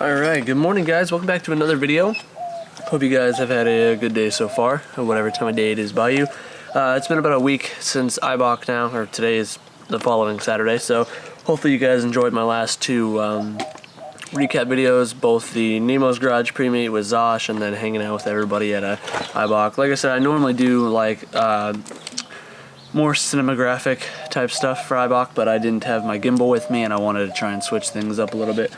Alright, good morning guys, welcome back to another video. Hope you guys have had a good day so far, or whatever time of day it is by you. It's been about a week since IBOC now, or today is the following Saturday, so hopefully you guys enjoyed my last two recap videos, both the Nemo's Garage pre-meet with Zosh and then hanging out with everybody at IBOC. Like I said, I normally do like more cinematographic type stuff for IBOC, but I didn't have my gimbal with me and I wanted to try and switch things up a little bit.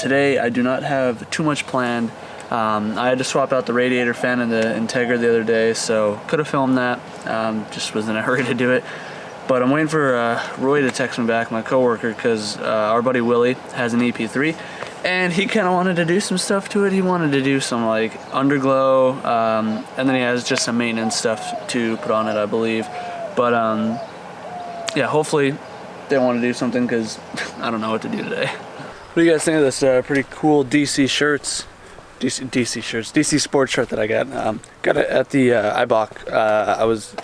Today I do not have too much planned. I had to swap out the radiator fan and the Integra the other day, so could have filmed that, just was in a hurry to do it. But I'm waiting for Roy to text me back, my coworker, because our buddy Willy has an EP3 and he kind of wanted to do some stuff to it. He wanted to do some like underglow, and then he has just some maintenance stuff to put on it, I believe. But yeah, hopefully they want to do something because I don't know what to do today. What do you guys think of this pretty cool DC shirts? DC sports shirt that I got. Got it at the IBOC. It was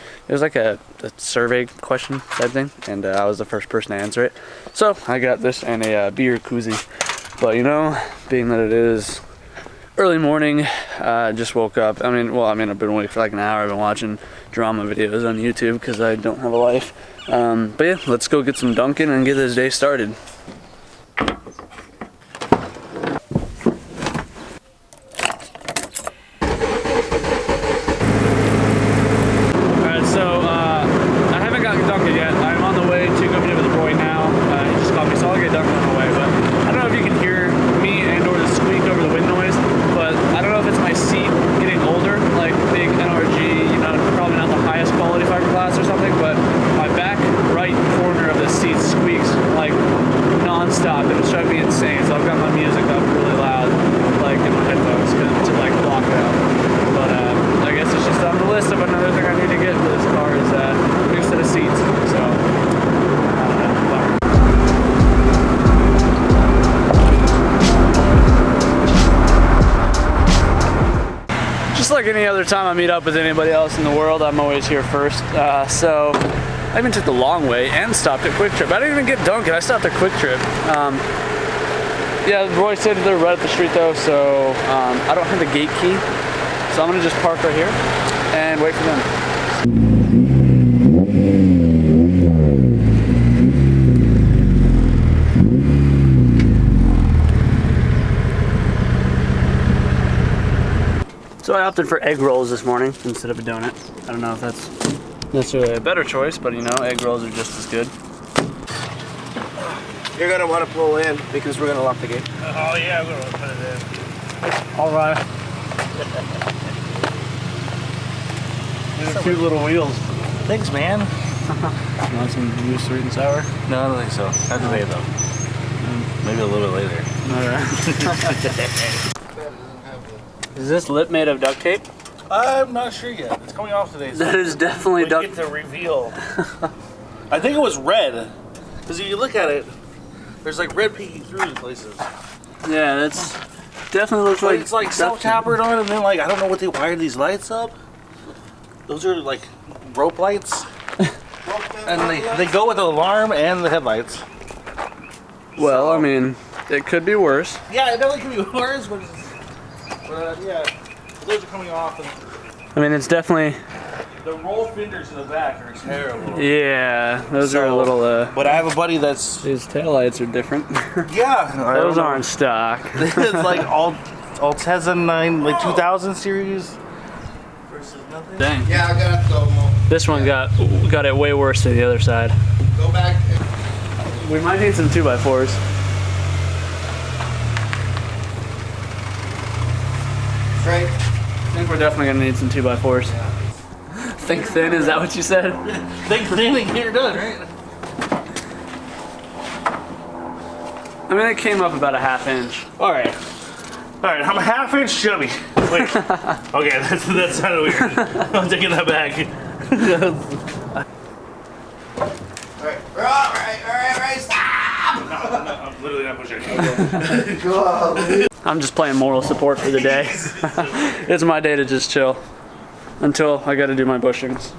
like a survey question type thing, and I was the first person to answer it. So I got this and a beer koozie. But you know, being that it is early morning, just woke up. I've been awake for like an hour. I've been watching drama videos on YouTube because I don't have a life. But yeah, let's go get some dunking and get this day started. Alright, so I haven't gotten dunked yet. I'm on the way to go meet up with Roy now. He just called me, so I'll get dunked on the way. But I don't know if you can hear me and or the squeak over the wind noise, but I don't know if it's my seat getting older, like big NRG, you know, probably not the highest quality fiberglass or something, but my back right corner of the seat squeaks like non-stop. It was driving me insane, so I've got my music up really loud, like in my headphones to like block it out. But I guess it's just on the list of another thing I need to get for this car is a new set of seats. So I don't know. Just like any other time I meet up with anybody else in the world, I'm always here first. So I even took the long way and stopped at Quick Trip. I didn't even get Dunkin', I stopped at Quick Trip. Yeah, Roy said they're right up the street though, so I don't have the gate key. So I'm gonna just park right here and wait for them. So I opted for egg rolls this morning instead of a donut. I don't know if that's necessarily a better choice, but you know, egg rolls are just as good. You're gonna want to pull in because we're gonna lock the gate. Oh yeah, we're gonna put it in. All right. These are cute little wheels. Thanks, man. You want some juice, sweet and sour? No, I don't think so. Not today though. Maybe a little bit later. All right. Is this lip made of duct tape? I'm not sure yet. It's coming off today. So That is definitely we duct get to reveal. I think it was red. Because if you look at it, there's like red peeking through in places. Yeah, that's definitely looks like It's like self-tapered on, and then like I don't know what they wired these lights up. Those are like rope lights, and they go with the alarm and the headlights. Well, I mean, it could be worse. Yeah, it definitely could be worse, but yeah, those are coming off. And I mean, it's definitely. the roll fenders in the back are terrible. Yeah, those are a little. But I have a buddy that's. These taillights are different. Yeah, Those aren't stock. It's like all 2009, like 2000 series. Versus nothing. Dang. Yeah, I got the Mo. This one got it way worse than the other side. Go back. We might need some 2x4s. Straight. I think we're definitely gonna need some 2x4s. Yeah. Think thin, is that what you said? Think thin and get her done, right? I mean, it came up about a ½ inch. Alright. Alright, I'm a ½ inch chubby. Wait. Okay, that sounded weird. I'm taking that back. Alright, stop! No, I'm literally not pushing. Go on. I'm just playing moral support for the day. It's my day to just chill until I got to do my bushings.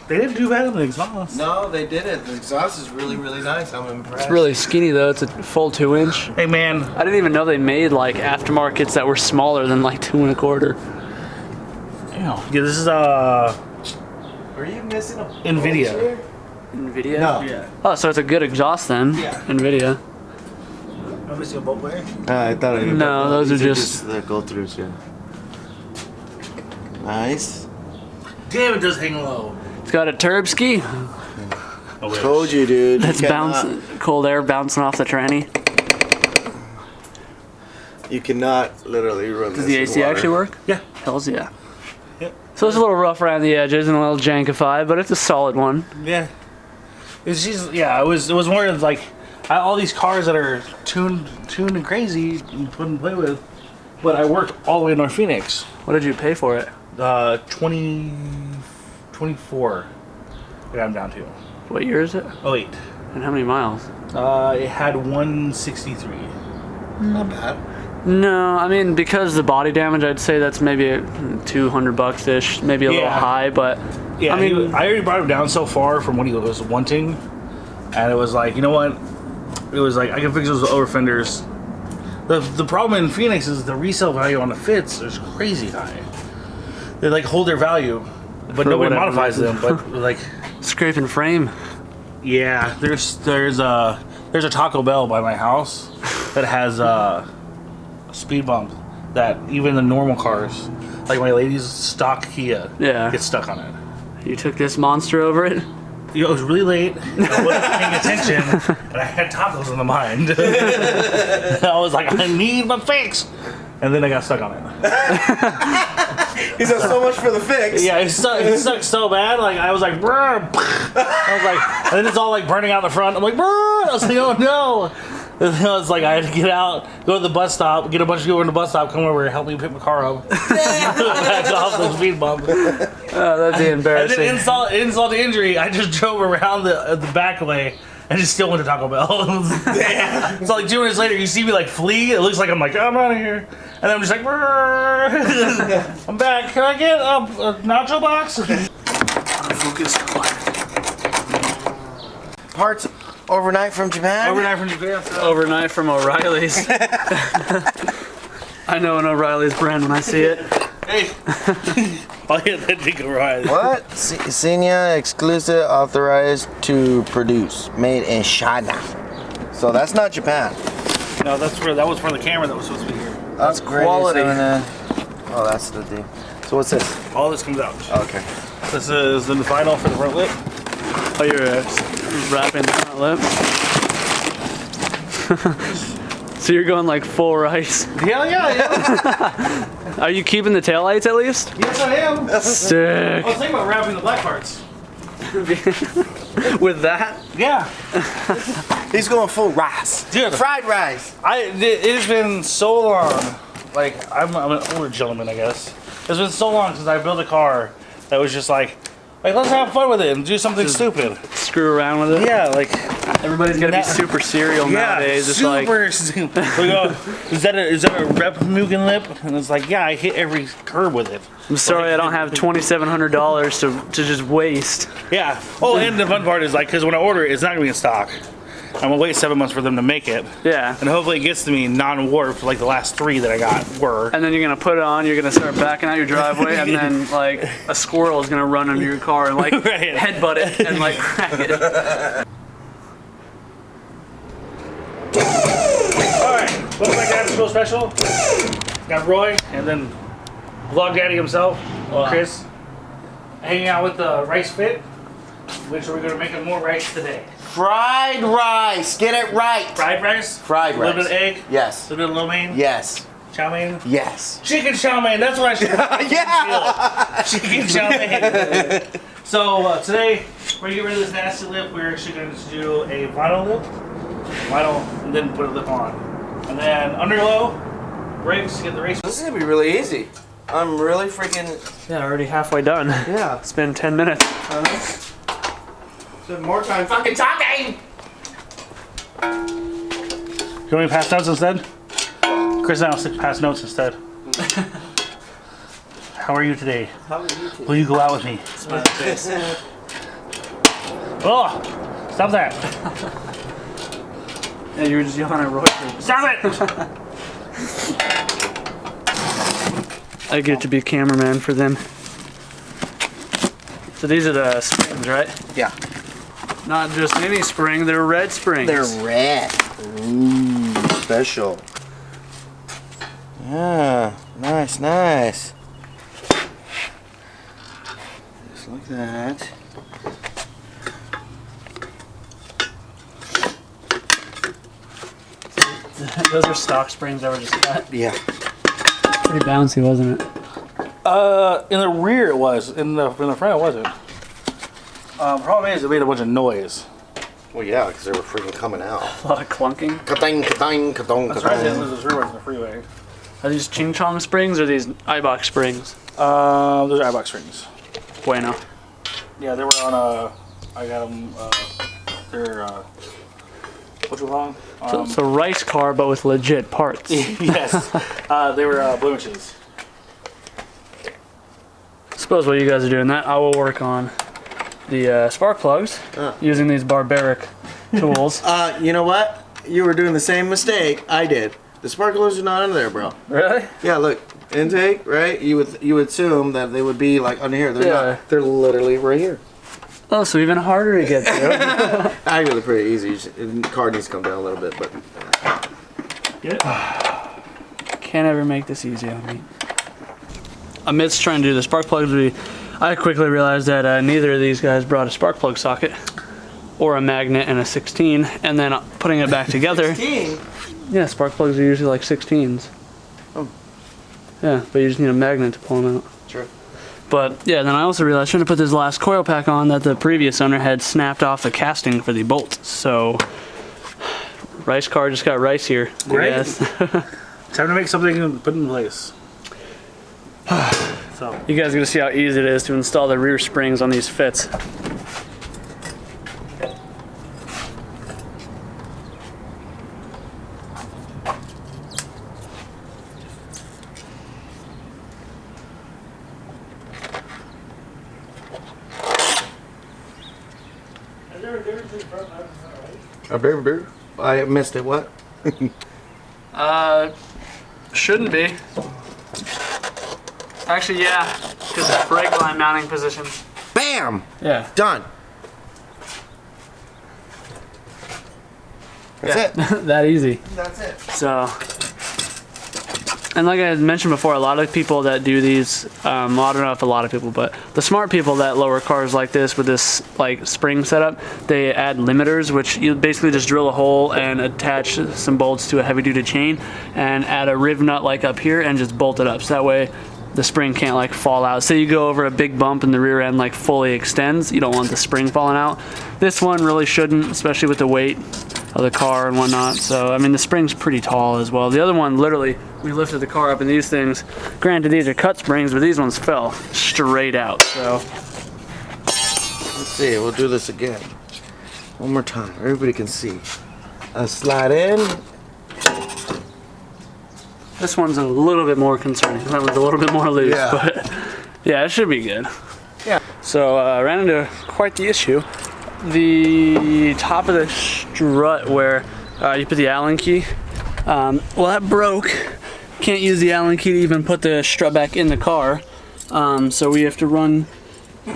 They didn't do bad on the exhaust. No, they didn't. The exhaust is really, really nice. I'm impressed. It's really skinny though. It's a full 2-inch. Hey man, I didn't even know they made like aftermarkets that were smaller than like 2 1/4. yeah, this is Are you missing a NVIDIA. bulge here? NVIDIA? No. Yeah. Oh, so it's a good exhaust then. Yeah. NVIDIA. I'm missing a bolt player. I thought No, those are just the go-throughs, yeah. Nice. Damn, it does hang low. It's got a turbski. Oh, wait. Told you, dude. That's You cannot- bouncing, cold air bouncing off the tranny. You cannot literally run Does this the in AC water. actually work? Yeah. Hells yeah. Yep. So it's a little rough around the edges and a little jankified, but it's a solid one. Yeah. It's just, yeah, it was more of like all these cars that are tuned and crazy you couldn't play with. But I worked all the way in North Phoenix. What did you pay for it? 24 that I'm down to. What year is it? Oh, 8. And how many miles? It had 163. Not bad. No, I mean, because the body damage, I'd say that's maybe $200-ish, maybe a little Yeah. high, but Yeah, I mean, I already brought him down so far from what he was wanting, and it was like, you know what? It was like I can fix those over fenders. The problem in Phoenix is the resale value on the fits is crazy high. They like hold their value, but For nobody whatever modifies reason. them. But like, scrape and frame. yeah, there's a Taco Bell by my house that has a speed bump that even the normal cars, like my lady's stock Kia, Yeah. gets stuck on it. You took this monster over it? You know, it was really late. I wasn't paying attention, and I had tacos in the mind. I was like, I need my fix, and then I got stuck on it. He said so much for the fix. Yeah, it stuck so bad. Like I was like, brr. I was like, and then it's all like burning out the front. I'm like, brr. I was like, oh no. And then I was like, I had to get out, go to the bus stop, get a bunch of people in the bus stop, come over and help me pick my car up. Back off the speed bump. Oh, that'd be And embarrassing. then insult to injury, I just drove around the back way and just still went to Taco Bell. It's like 2 minutes later, you see me like flee. It looks like I'm like, I'm out of here. And then I'm just like, I'm back. Can I get a nacho box? Focus. Parts overnight from Japan. Overnight from Japan. Overnight from O'Reilly's. I know an O'Reilly's brand when I see it. Hey. I'll get that thing right. What? Senior exclusive authorized to produce, made in China. So that's not Japan. No, that was for the camera that was supposed to be here. That's quality. Oh, that's the thing. So what's this? All this comes out. Okay. This is the final for the front lip. Oh, you're wrapping the front lip? So you're going like full rice. Hell yeah. Are you keeping the taillights at least? Yes, I am. Sick. I was thinking about wrapping the black parts. With that? Yeah. He's going full rice. Dude. Fried rice. It has been so long. Like, I'm an older gentleman, I guess. It's been so long since I built a car that was just like let's have fun with it and do something stupid. Screw around with it? Yeah, like Everybody's gotta be Now- super serial nowadays. It's like, super stupid. We go, is that a Replimugen lip? And it's like, yeah, I hit every curb with it. I'm sorry I don't have $2,700 to just waste. Yeah. Oh, and the fun part is like, because when I order it, it's not gonna be in stock. I'm gonna wait 7 months for them to make it, Yeah. and hopefully it gets to me non-warped like the last 3 that I got were. And then you're gonna put it on, you're gonna start backing out your driveway, and then like a squirrel is gonna run under your car and like Right. headbutt it and like crack it. Alright, welcome back to After School Special. Got Roy, and then Vlog Daddy himself, Chris, hanging out with the rice fit, which we're gonna make more rice today. Fried rice. Get it right. Fried rice? Fried A little rice. bit of egg? Yes. A little bit of lo mein? Yes. Chow mein? Yes. Chicken chow mein, that's what I should Yeah. Chicken chow mein. So today, we're gonna get rid of this nasty lip. We're actually going to do a vinyl lip. Vinyl, and then put a lip on. And then underglow, brakes, get the race. This is gonna be really easy. I'm really freaking. Yeah, already halfway done. Yeah. It's been 10 minutes. Spend more time fucking talking. You want me to pass notes instead? Chris and I'll pass notes instead. How are you today? How are you two? Will you go out with me? Oh, stop that. Yeah, you were just yelling at Roy. Stop it. I get to be cameraman for them. So these are the springs, right? Yeah. Not just any spring, they're red springs. They're red. Ooh, special. Yeah, nice, nice. Just like that. Those are stock springs that were just cut. Yeah. Pretty bouncy, wasn't it? In the rear it was. In the front it wasn't. Problem is it made a bunch of noise. Well, yeah, because they were freaking coming out. A lot of clunking. Ka-dang, ka-dang, ka-dong, That's right, ka-dong. there's rear ones in the freeway. Are these Ching Chong springs or these Ibach springs? Those are iBox springs. Bueno. Yeah, they were on I got them, they're, what you call them? So rice car, but with legit parts. Yes, they were blemishes. Suppose while you guys are doing that, I will work on the spark plugs using these barbaric tools. You know what? You were doing the same mistake I did. The sparklers are not under there, bro. Really? Yeah, look, intake, right? You would assume that they would be like under here. They're Yeah. not. They're literally right here. Oh, so even harder to get through. Actually, they're pretty easy. The card needs to come down a little bit, but Get it? Can't ever make this easy on me. Amidst trying to do the spark plugs, I quickly realized that neither of these guys brought a spark plug socket or a magnet and a 16, and then putting it back together. 16? Yeah, spark plugs are usually like 16s. Oh. Yeah, but you just need a magnet to pull them out. Sure. But yeah, then I also realized trying to put this last coil pack on that the previous owner had snapped off the casting for the bolts. So rice car just got rice here. I Great. guess. Time to make something and put in place. So You guys are gonna see how easy it is to install the rear springs on these fits. A bear, bear. I missed it. What? Shouldn't be. Actually, yeah, because it's brake line mounting position. Bam! Yeah. Done. That's it. That easy. That's it. So, and like I had mentioned before, a lot of people that do these, well, I don't know if a lot of people, but the smart people that lower cars like this with this like spring setup, they add limiters, which you basically just drill a hole and attach some bolts to a heavy duty chain and add a riv nut like up here and just bolt it up. So that way the spring can't like fall out. Say you go over a big bump and the rear end like fully extends, you don't want the spring falling out. This one really shouldn't, especially with the weight of the car and whatnot. So I mean the spring's pretty tall as well. The other one, literally, we lifted the car up in these things. Granted, these are cut springs, but these ones fell straight out. So Let's see. We'll do this again. One more time. Everybody can see. Slide in. this one's a little bit more concerning. That one's a little bit more loose, Yeah. but yeah, it should be good. Yeah. So I ran into quite the issue. The top of the strut where you put the Allen key, well, that broke. Can't use the Allen key to even put the strut back in the car. So we have to run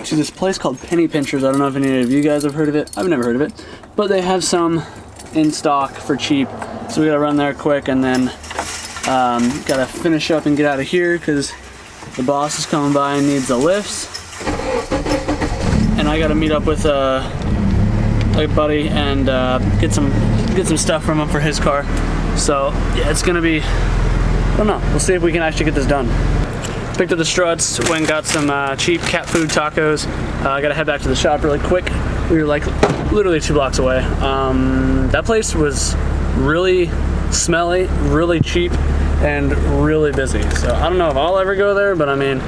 to this place called Penny Pinchers. I don't know if any of you guys have heard of it. I've never heard of it, but they have some in stock for cheap. So we gotta run there quick and then gotta finish up and get out of here because the boss is coming by and needs the lifts. And I gotta meet up with a buddy and get some stuff from him for his car. So yeah, it's gonna be, I don't know. We'll see if we can actually get this done. Picked up the struts, went and got some cheap cat food tacos. I gotta head back to the shop really quick. We were like literally 2 blocks away. That place was really smelly, really cheap, and really busy. So I don't know if I'll ever go there, but I mean,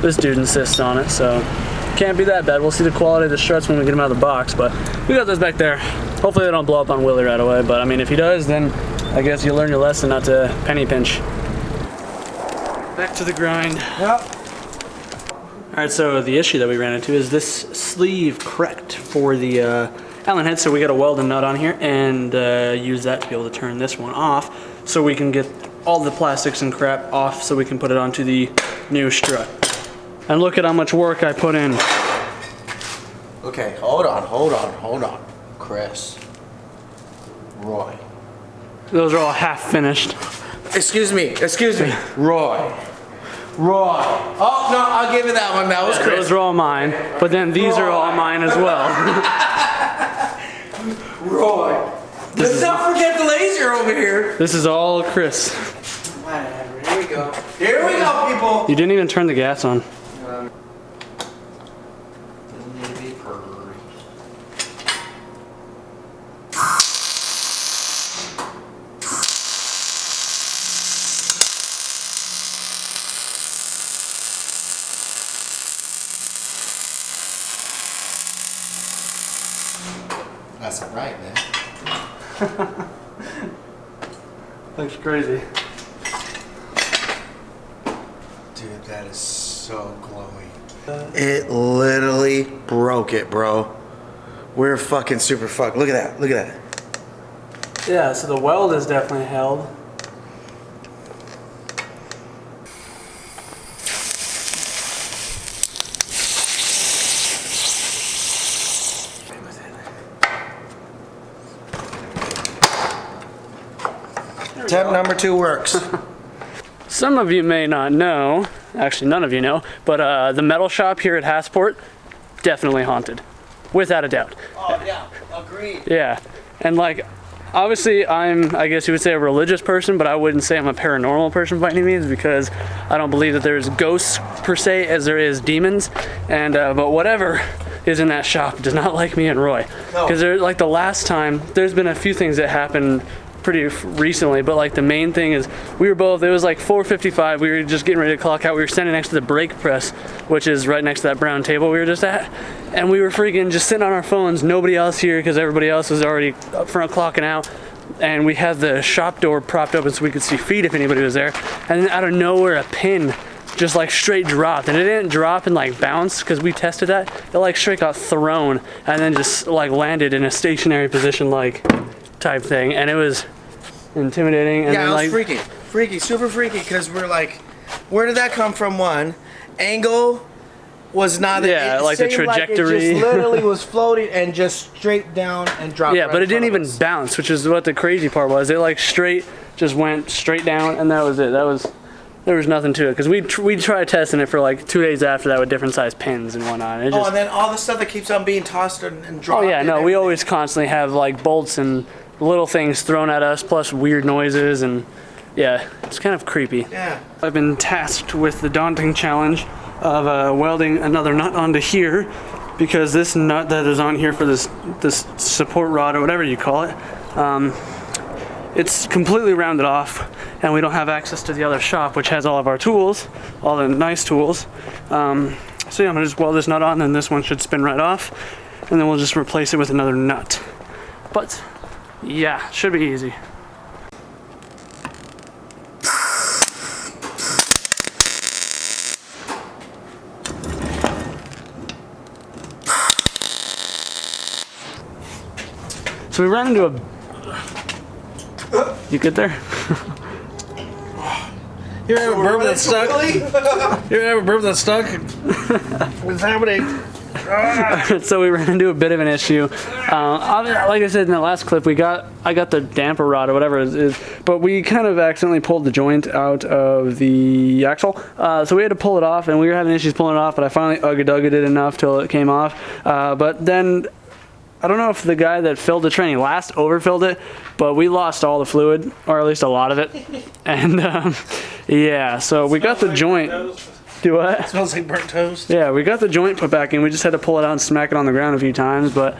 this dude insists on it, so can't be that bad. We'll see the quality of the struts when we get them out of the box, but we got those back there. Hopefully they don't blow up on Willy right away, but I mean, if he does, then I guess you learn your lesson not to penny pinch. Back to the grind. Yep. Alright, so the issue that we ran into is this sleeve cracked for the Allen head, so we got to weld a nut on here and use that to be able to turn this one off so we can get all the plastics and crap off so we can put it onto the new strut. And look at how much work I put in. Okay, hold on. Chris. Roy. Those are all half finished. Excuse me. Roy. Oh, no, I'll give you that one. That was Chris. Those are all mine, but then these are all mine as well. Roy. Let's not forget the laser over here. This is all Chris. Whatever. Here we go, people. You didn't even turn the gas on. That's right, man. Looks crazy. Dude, that is so glowy. It literally broke it, bro. We're fucking super fucked. Look at that. Yeah, so the weld is definitely held. Temp number 2 works. Some of you may not know, actually none of you know, but the metal shop here at Hassport, definitely haunted. Without a doubt. Oh, yeah. Agreed. Yeah. And like, obviously I guess you would say a religious person, but I wouldn't say I'm a paranormal person by any means because I don't believe that there's ghosts per se as there is demons. And, but whatever is in that shop does not like me and Roy. Because like the last time, there's been a few things that happened pretty recently, but like the main thing is we were both, it was like 4:55, we were just getting ready to clock out. We were standing next to the brake press, which is right next to that brown table we were just at, and we were freaking just sitting on our phones, nobody else here because everybody else was already up front clocking out, and we had the shop door propped open so we could see feet if anybody was there, and then out of nowhere a pin just like straight dropped, and it didn't drop and like bounce because we tested that, it like straight got thrown and then just like landed in a stationary position like type thing, and it was intimidating. And yeah, then, it was like, freaky, super freaky, because we're like, where did that come from? One, angle was not. Yeah, like the trajectory. Like it just literally was floating and just straight down and dropped. Yeah, right but it didn't even us. bounce, which is what the crazy part was. It like just went straight down, and that was it. There was nothing to it, because we tried testing it for like 2 days after that with different size pins and whatnot. And and then all the stuff that keeps on being tossed and dropped. Oh yeah, no, we always constantly have like bolts and little things thrown at us, plus weird noises, and yeah, it's kind of creepy. Yeah. I've been tasked with the daunting challenge of welding another nut onto here, because this nut that is on here for this support rod or whatever you call it, it's completely rounded off, and we don't have access to the other shop, which has all of our tools, all the nice tools. So yeah, I'm gonna just weld this nut on, and this one should spin right off, and then we'll just replace it with another nut. But yeah, should be easy. So we ran into a... You good there? You ever have a burp that stuck? You ever have a burp that stuck? What's happening? So we ran into a bit of an issue. Like I said in the last clip, I got the damper rod or whatever it is, but we kind of accidentally pulled the joint out of the axle. So we had to pull it off, and we were having issues pulling it off, but I finally ugga-duggaed it enough till it came off. But then I don't know if the guy that filled the tranny last overfilled it, but we lost all the fluid, or at least a lot of it. And yeah, so we got the joint. Do what? It smells like burnt toast. Yeah, we got the joint put back in. We just had to pull it out and smack it on the ground a few times, but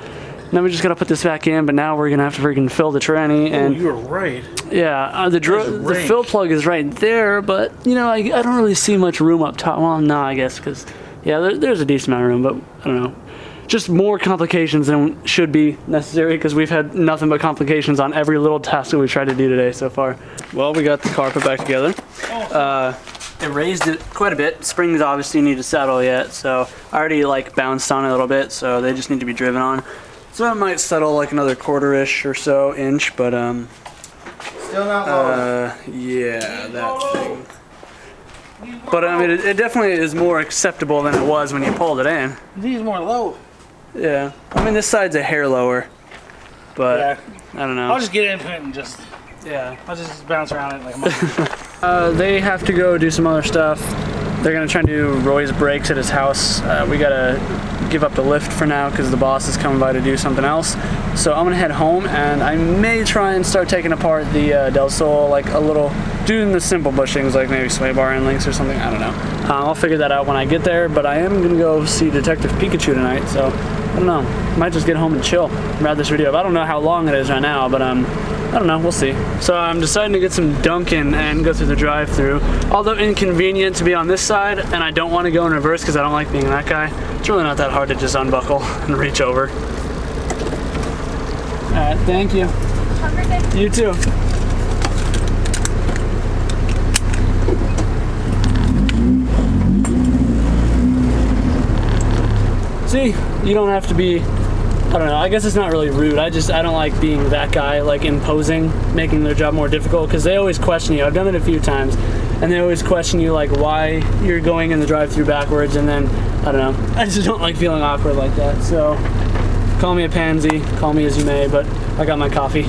then we just gotta put this back in. But now we're gonna have to freaking fill the tranny. And you were right. Yeah, the fill plug is right there, but you know, I don't really see much room up top. Well, no, I guess because yeah, there's a decent amount of room, but I don't know. Just more complications than should be necessary, because we've had nothing but complications on every little task that we've tried to do today so far. Well, we got the car put back together. it raised it quite a bit. Springs obviously need to settle yet, so I already like bounced on it a little bit, so they just need to be driven on. So it might settle like another quarter-ish or so inch, but Still not low. yeah, that thing. But I mean, it definitely is more acceptable than it was when you pulled it in. These more low. Yeah, I mean this side's a hair lower, but Yeah. I don't know. I'll just get into it and just, Yeah. I'll just bounce around it like a monkey. They have to go do some other stuff. They're gonna try and do Roy's brakes at his house. We gotta give up the lift for now because the boss is coming by to do something else. So I'm gonna head home and I may try and start taking apart the Del Sol, like a little, doing the simple bushings like maybe sway bar end links or something, I don't know. I'll figure that out when I get there, but I am gonna go see Detective Pikachu tonight, so I don't know. Might just get home and chill, wrap this video up. I don't know how long it is right now, but I don't know, we'll see. So I'm deciding to get some Dunkin' and go through the drive-thru. Although inconvenient to be on this side, and I don't want to go in reverse because I don't like being that guy, it's really not that hard to just unbuckle and reach over. Alright, thank you. Have a great day. You too. See, you don't have to be, I don't know, I guess it's not really rude. I don't like being that guy, like imposing, making their job more difficult, because they always question you. I've done it a few times, and they always question you, like, why you're going in the drive-thru backwards, and then, I don't know, I just don't like feeling awkward like that. So, call me a pansy, call me as you may, but I got my coffee.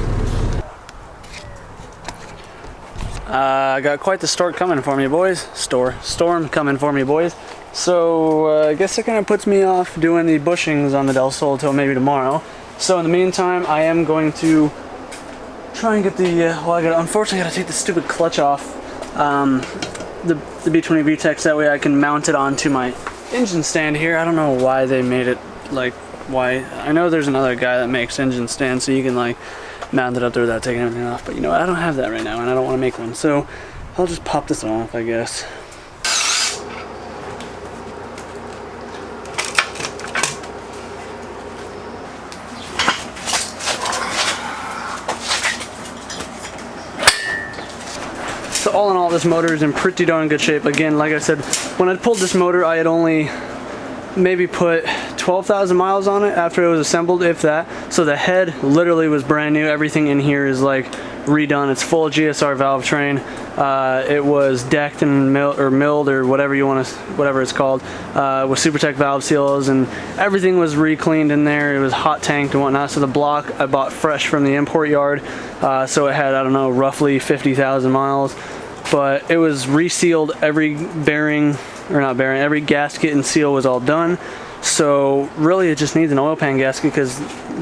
I got quite the storm coming for me, boys. Storm coming for me, boys. So I guess it kind of puts me off doing the bushings on the Del Sol till maybe tomorrow. So in the meantime, I am going to try and get the, well, unfortunately I gotta take the stupid clutch off the B20vtec, that way I can mount it onto my engine stand here. I don't know why they made it, like, why. I know there's another guy that makes engine stands so you can like mount it up there without taking anything off, but you know, I don't have that right now and I don't want to make one, so I'll just pop this off, I guess. So all in all, this motor is in pretty darn good shape. Again, like I said, when I pulled this motor, I had only maybe put 12,000 miles on it after it was assembled, if that. So the head literally was brand new. Everything in here is like redone. It's full GSR valve train. It was decked and milled or whatever you want to, whatever it's called, with SuperTech valve seals, and everything was re-cleaned in there. It was hot tanked and whatnot. So the block I bought fresh from the import yard. So it had, I don't know, roughly 50,000 miles, but it was resealed. Every bearing, or not bearing, every gasket and seal was all done. So really it just needs an oil pan gasket because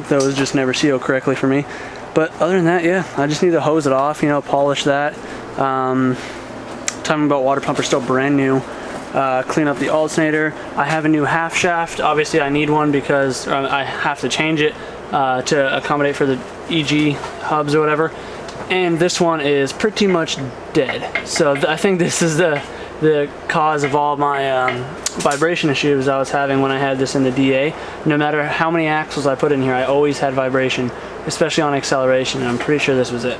those just never seal correctly for me. But other than that, yeah, I just need to hose it off, you know, polish that. Timing belt water pump are still brand new. Clean up the alternator. I have a new half shaft. Obviously I need one because I have to change it to accommodate for the EG hubs or whatever. And this one is pretty much dead. So I think this is the cause of all my vibration issues I was having when I had this in the DA. No matter how many axles I put in here, I always had vibration, especially on acceleration, and I'm pretty sure this was it.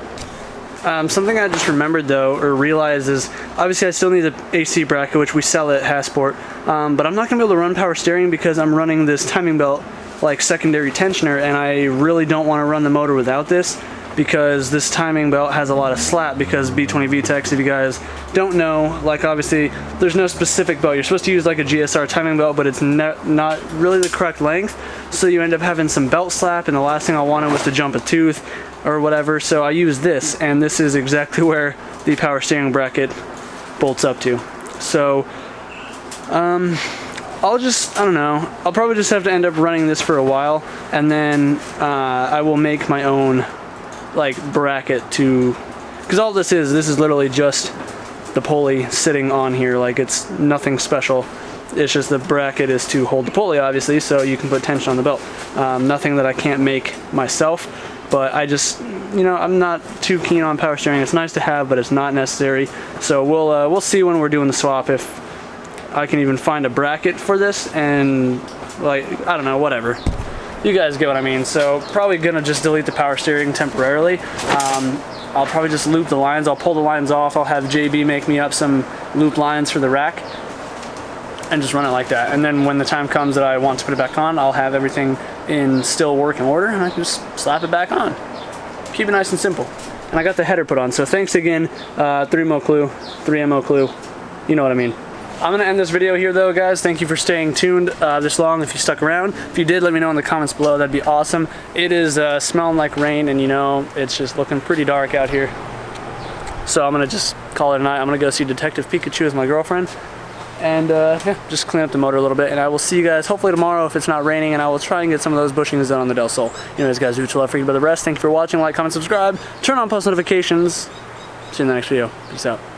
Something I just remembered though, or realized, is obviously I still need the AC bracket, which we sell at Hasport, but I'm not gonna be able to run power steering because I'm running this timing belt like secondary tensioner, and I really don't want to run the motor without this, because this timing belt has a lot of slap, because B20vtecs, if you guys don't know, like obviously there's no specific belt. You're supposed to use like a GSR timing belt, but it's not really the correct length, so you end up having some belt slap, and the last thing I wanted was to jump a tooth or whatever, so I use this, and this is exactly where the power steering bracket bolts up to. So I don't know, I'll probably just have to end up running this for a while, and then I will make my own like bracket to, because all this is literally just the pulley sitting on here, like it's nothing special. It's just the bracket is to hold the pulley, obviously, so you can put tension on the belt. Nothing that I can't make myself, but I just, you know, I'm not too keen on power steering. It's nice to have, but it's not necessary. So we'll see when we're doing the swap if I can even find a bracket for this, and like, I don't know, whatever. you guys get what I mean. So probably gonna just delete the power steering temporarily. I'll probably just loop the lines. I'll pull the lines off. I'll have JB make me up some loop lines for the rack and just run it like that. And then when the time comes that I want to put it back on, I'll have everything in still working order and I can just slap it back on. Keep it nice and simple. And I got the header put on. So thanks again, 3MO Clue, 3MO Clue. You know what I mean. I'm gonna end this video here though, guys. Thank you for staying tuned this long if you stuck around. If you did, let me know in the comments below. That'd be awesome. It is smelling like rain and you know, it's just looking pretty dark out here. So I'm gonna just call it a night. I'm gonna go see Detective Pikachu with my girlfriend. And yeah, just clean up the motor a little bit. And I will see you guys hopefully tomorrow if it's not raining, and I will try and get some of those bushings done on the Del Sol. Anyways, guys, do what you love for you, but the rest. Thank you for watching. Like, comment, subscribe, turn on post notifications. See you in the next video. Peace out.